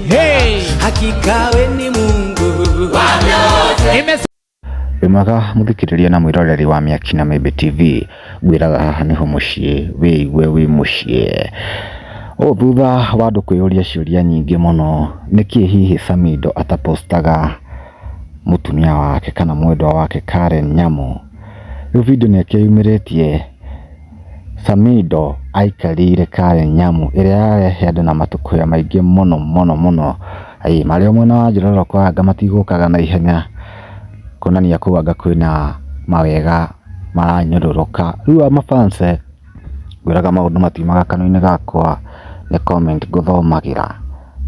Hey, hakika we ni Mungu wa vyote. Wimwaga muthikiriria na mwiroreri wa Miakina Maybe TV, gwiraga haha niho mucii wiigue wi mucii. Thutha wa andu kwiyuria ciuria nyingi muno, niki hihi Samido atapostaga mutumia wake kana mwendwa wake Karen Nyamu. Iyo video ni akiyumiritie Samido aikarire Karen Nyamu iria yarehe andu na matukuya maingi muno. Ai mario mwena wa Njiroro kwa anga matigukaga na ihenya kunania kuwanga kwina mawega maranyururuka. Riu amafanse gwiraga maundu matiumaga kanua-ini gakwa ni comment nguthomagira.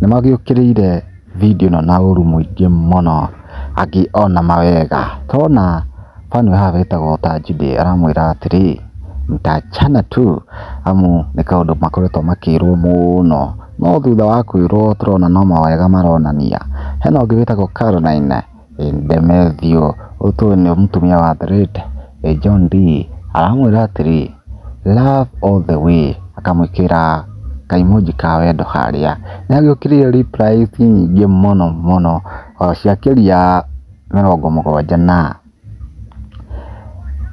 Nimagiukiriire video no na uru muingi muno, angi ona mawega tona fani haha witagwo ta Judy aramwira atiri mtachana tu amu ni kaundu makoretwo makirwo muno, no thutha wa kwirwo turona no mawega maronania. Hena ungi witagwo Caroline Ndemethio, utu ni mutumia wa Thread John D aramwira atiri love all the way, akamwikira kaimoji ka wendo haria. Niagiukiriire replies nyingi muno ciakiria 70 na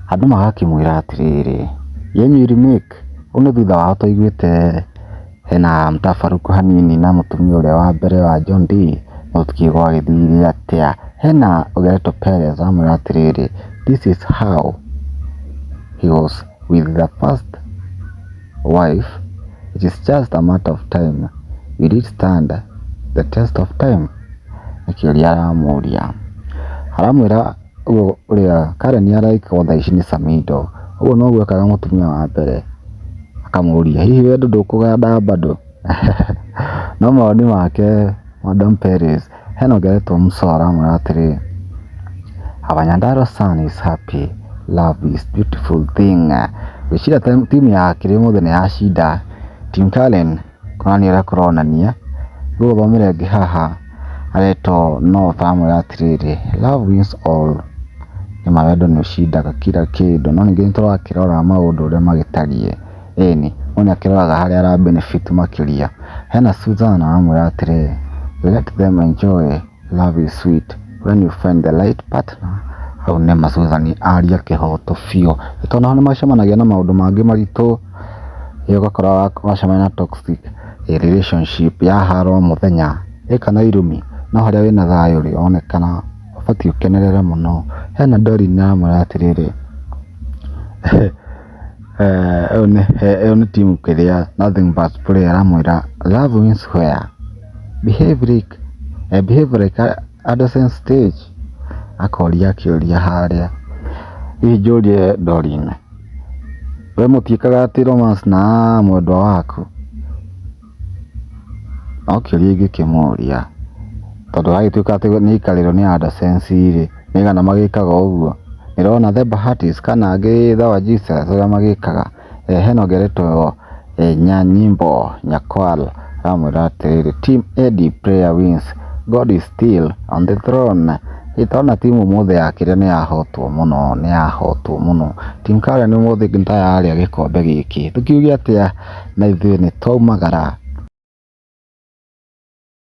andu magakimwira atiriri yenyu remake unu thutha wa tuiguite hena mtafaruku hanini na mutumia uria wa mbere wa John D mutukigwa agithire atia. Hena Ogereto Perez amwira atiriri this is how he was with the first wife, it is just a matter of time, we did stand the test of time. Nikiuria aramwira uria Karen araikwo thaa ici ni Samido, uguo no gwekaga mutumia wa mbere. Akamuria hihi wendo ndukuganda bado no maoni make Madam Perez. Hena Ogereto Msora amwira atiri Abanyandaro son is happy, love is beautiful thing. Wishira timu ya Kirimo ni yashinda Team Karen kunani ira kuronania ruo thomire ngi haha areto no famwe atiriri love wins all. Ni mawendo ni ushindaga kila kindu, no ningi niturakirora maundu uria magitarie eni oni akiroraga haria ara benefit makiria. Hena Suzana amwira atiri let them enjoy, love is sweet when you find the right partner. Au ne Suzani aria kihoto fio itona ni macemanagia na maundu mangi maritu iyo gakora macemana na toxic relationship ya haro muthenya ikana irumi no haria wina thayo ri onekana ubati ukenerere muno. Hena Dori na muratiriri one team kiria nothing but player amwira love wins where behave like adolescent stage. Akoria kiuria haria ijurie Dorin we mutikaga ati romance na mwendwa waku. Okiuria gikimuria tondu agituika ati ni ikariro ni adolescence ri nigana magikaga uguo. Nirona the Bahatis kana ngi thawa Jesus uria magikaga. Hena Ogereto Nyanyimbo Nyakwal amwira atiri team Eddie prayer wins, God is still on the throne. Itona timu mothe yakire ni yahotwo muno. Team Karen ni mothe nginta yaria gikombe giki tukiugia atia na ithuĩ ni twaumagara